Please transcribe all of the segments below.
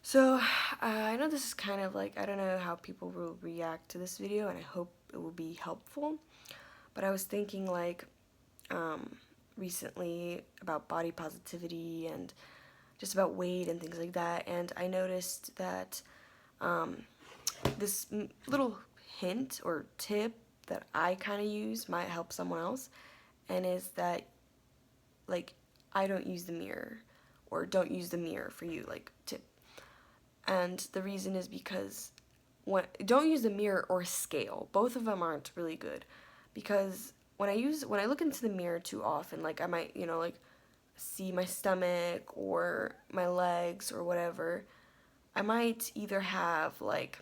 So, I know this is kind of like, I don't know how people will react to this video, and I hope it will be helpful, but I was thinking like, um, recently about body positivity and just about weight and things like that, and I noticed that, um, this little hint or tip that I kind of use might help someone else, and is that, like, I don't use the mirror, or don't use the mirror for you, like, tip. And the reason is because don't use a mirror or a scale. Both of them aren't really good, because when I look into the mirror too often, like I might, like see my stomach or my legs or whatever, I might either have like,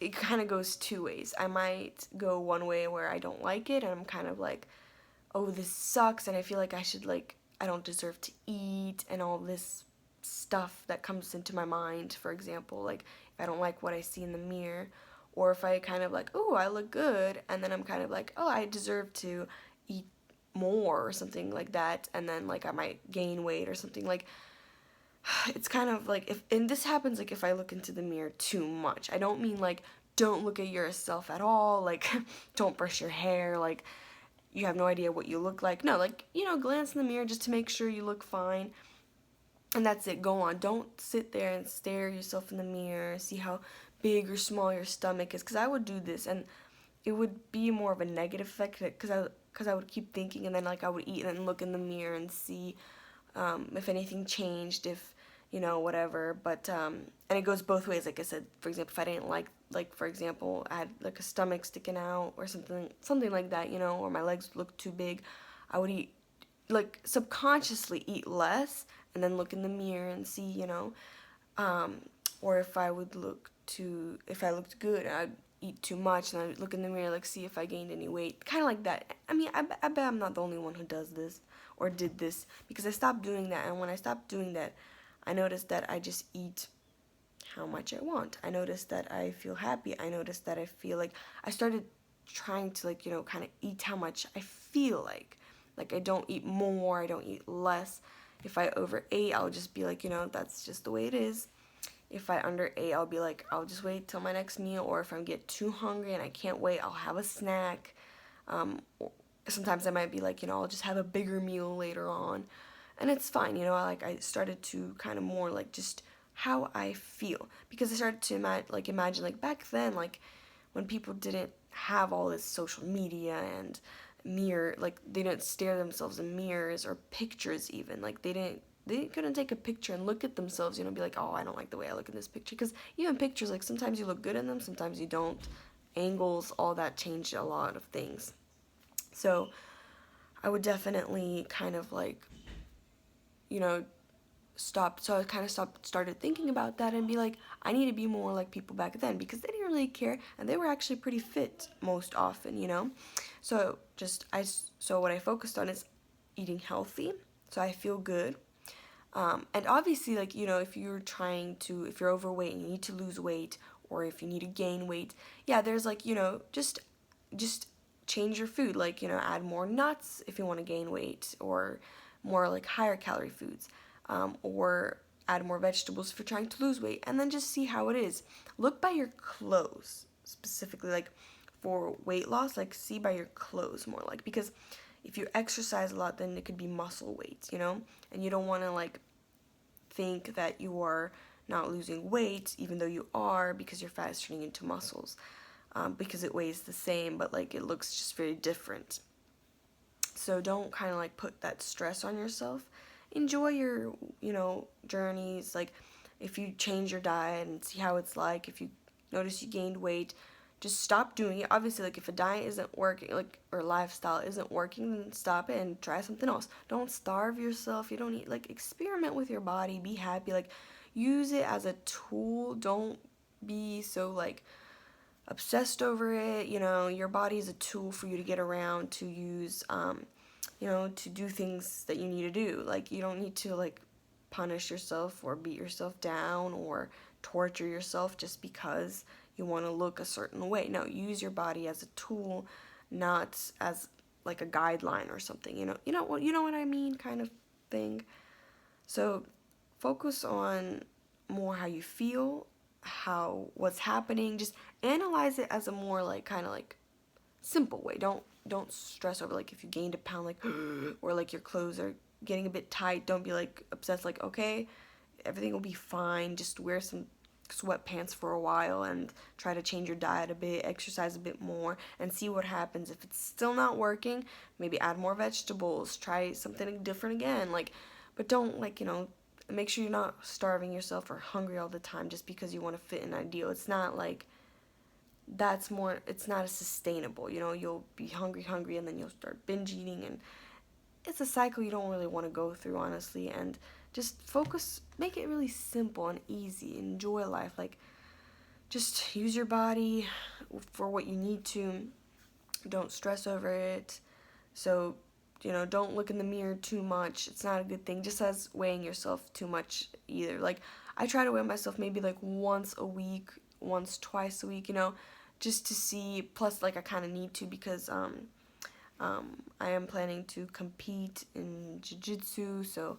it kind of goes two ways. I might go one way where I don't like it and I'm kind of like, oh, this sucks, and I feel like I don't deserve to eat, and all this stuff that comes into my mind. For example, like if I don't like what I see in the mirror, or if I kind of like, oh, I look good, and then I'm kind of like, oh, I deserve to eat more or something like that, and then like I might gain weight or something. Like, it's kind of like, if and this happens like if I look into the mirror too much. I don't mean like don't look at yourself at all, like don't brush your hair, like you have no idea what you look like. No, like, glance in the mirror just to make sure you look fine. And that's it. Go on. Don't sit there and stare yourself in the mirror, see how big or small your stomach is. Because I would do this, and it would be more of a negative effect, because I would keep thinking, and then like I would eat and then look in the mirror and see, if anything changed, if whatever. But and it goes both ways. Like I said, for example, if I didn't like for example, I had like a stomach sticking out or something like that, or my legs looked too big, I would eat, like subconsciously eat less, and then look in the mirror and see, um, or if I looked good, I'd eat too much, and I'd look in the mirror, like see if I gained any weight, kind of like that. I mean, I bet I'm not the only one who does this or did this, because I stopped doing that, and when I stopped doing that, I noticed that I just eat how much I want. I noticed that I feel happy. I noticed that I feel like I started trying to, like, kind of eat how much I feel like. Like, I don't eat more, I don't eat less. If I overate, I'll just be like, that's just the way it is. If I underate, I'll be like, I'll just wait till my next meal. Or if I get too hungry and I can't wait, I'll have a snack. Sometimes I might be like, I'll just have a bigger meal later on. And it's fine, I started to kind of more like just how I feel. Because I started to imagine, like back then, like when people didn't have all this social media and like they didn't stare themselves in mirrors or pictures even. Like they couldn't take a picture and look at themselves, be like, oh, I don't like the way I look in this picture. Because even pictures, like sometimes you look good in them, sometimes you don't. Angles, all that changed a lot of things. So I would definitely kind of like, you know, stopped. So I kind of started thinking about that and be like, I need to be more like people back then, because they didn't really care, and they were actually pretty fit most often. So what I focused on is eating healthy, so I feel good. And obviously, like, if if you're overweight and you need to lose weight, or if you need to gain weight, yeah, there's like, just change your food. Like, add more nuts if you want to gain weight, or more like higher calorie foods, or add more vegetables if you're trying to lose weight, and then just see how it is. Look by your clothes, specifically, like for weight loss, like see by your clothes more, like, because if you exercise a lot, then it could be muscle weight, and you don't want to like think that you are not losing weight, even though you are, because your fat is turning into muscles, because it weighs the same, but like it looks just very different. So don't kind of like put that stress on yourself. Enjoy your, journeys. Like, if you change your diet and see how it's like, if you notice you gained weight, just stop doing it. Obviously, like, if a diet isn't working, like, or lifestyle isn't working, then stop it and try something else. Don't starve yourself. You don't need, like, experiment with your body. Be happy. Like, use it as a tool. Don't be so, like, obsessed over it. Your body is a tool for you to get around, to use, to do things that you need to do. Like, you don't need to, like, punish yourself or beat yourself down or torture yourself just because you want to look a certain way. No, use your body as a tool, not as like a guideline or something. You know what I mean, kind of thing. So focus on more how you feel, what's happening. Just analyze it as a more like kind of like simple way. Don't stress over like if you gained a pound, like or like your clothes are getting a bit tight. Don't be like obsessed like, okay, everything will be fine. Just wear some sweatpants for a while and try to change your diet a bit, exercise a bit more, and see what happens. If it's still not working, maybe add more vegetables, try something different again. Like, but don't like, make sure you're not starving yourself or hungry all the time just because you want to fit an ideal. It's not like it's not as sustainable. You'll be hungry, and then you'll start binge eating, and it's a cycle you don't really want to go through, honestly. And just focus, make it really simple and easy. Enjoy life. Like, just use your body for what you need to. Don't stress over it. So, don't look in the mirror too much. It's not a good thing. Just as weighing yourself too much either. Like, I try to weigh myself maybe like once a week, twice a week, just to see. Plus, like, I kind of need to because I am planning to compete in jiu-jitsu, so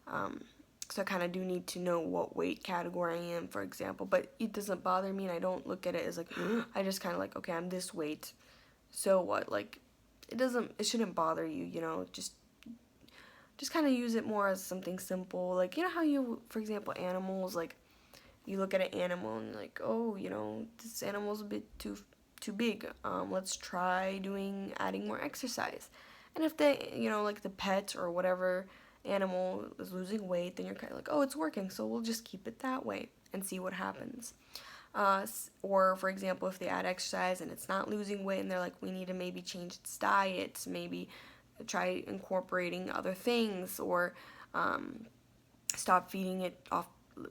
I kind of do need to know what weight category I am, for example. But it doesn't bother me, and I don't look at it as like, I just kind of like, okay, I'm this weight, so what? Like, it shouldn't bother you, just kind of use it more as something simple. Like, how you, for example, animals, like, you look at an animal and you're like, oh, this animal's a bit too big. Let's try adding more exercise. And if they, like the pet or whatever animal is losing weight, then you're kind of like, oh, it's working, so we'll just keep it that way and see what happens. Or, for example, if they add exercise and it's not losing weight and they're like, we need to maybe change its diet, maybe try incorporating other things, or stop feeding it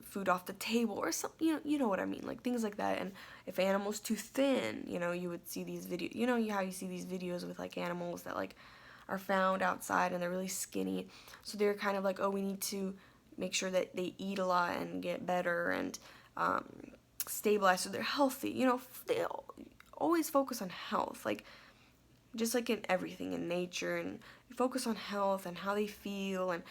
food off the table, or something, you know what I mean, like things like that. And if animal's too thin, you would see these videos, how you see these videos with like animals that like are found outside and they're really skinny, so they're kind of like, oh, we need to make sure that they eat a lot and get better and stabilize so they're healthy. They always focus on health, like just like in everything in nature, and focus on health and how they feel and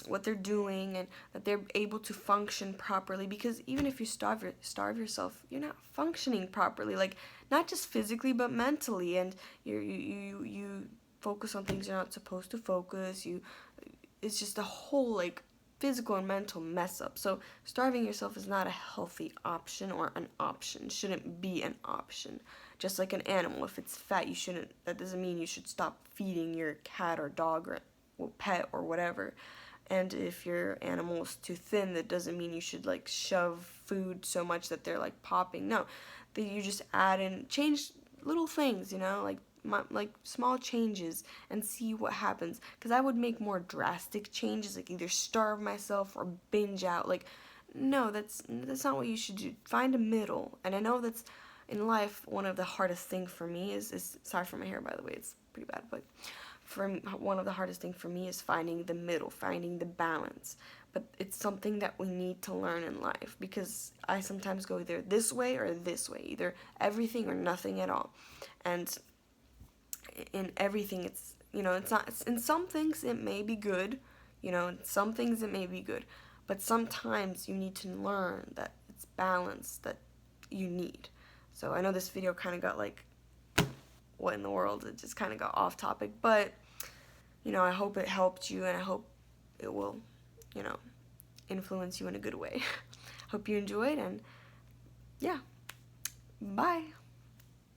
what they're doing, and that they're able to function properly. Because even if you starve yourself, you're not functioning properly, like not just physically but mentally, and you focus on things you're not supposed to focus. It's just a whole like physical and mental mess up. So starving yourself is not a healthy option, or an option, shouldn't be an option. Just like an animal, if it's fat, that doesn't mean you should stop feeding your cat or dog or pet or whatever. And if your animal is too thin, that doesn't mean you should like shove food so much that they're like popping. No, that you just add in, change little things, like small changes, and see what happens. Because I would make more drastic changes, like either starve myself or binge out. Like, no, that's not what you should do. Find a middle. And I know that's in life one of the hardest things for me is sorry for my hair, by the way, it's pretty bad, but one of the hardest things for me is finding the middle, finding the balance. But it's something that we need to learn in life, because I sometimes go either this way or this way, either everything or nothing at all. And in everything, it's not, in some things it may be good, in some things it may be good, but sometimes you need to learn that it's balance that you need. So I know this video kind of got like, what in the world, it just kind of got off topic, but I hope it helped you, and I hope it will influence you in a good way. Hope you enjoyed, and yeah, bye.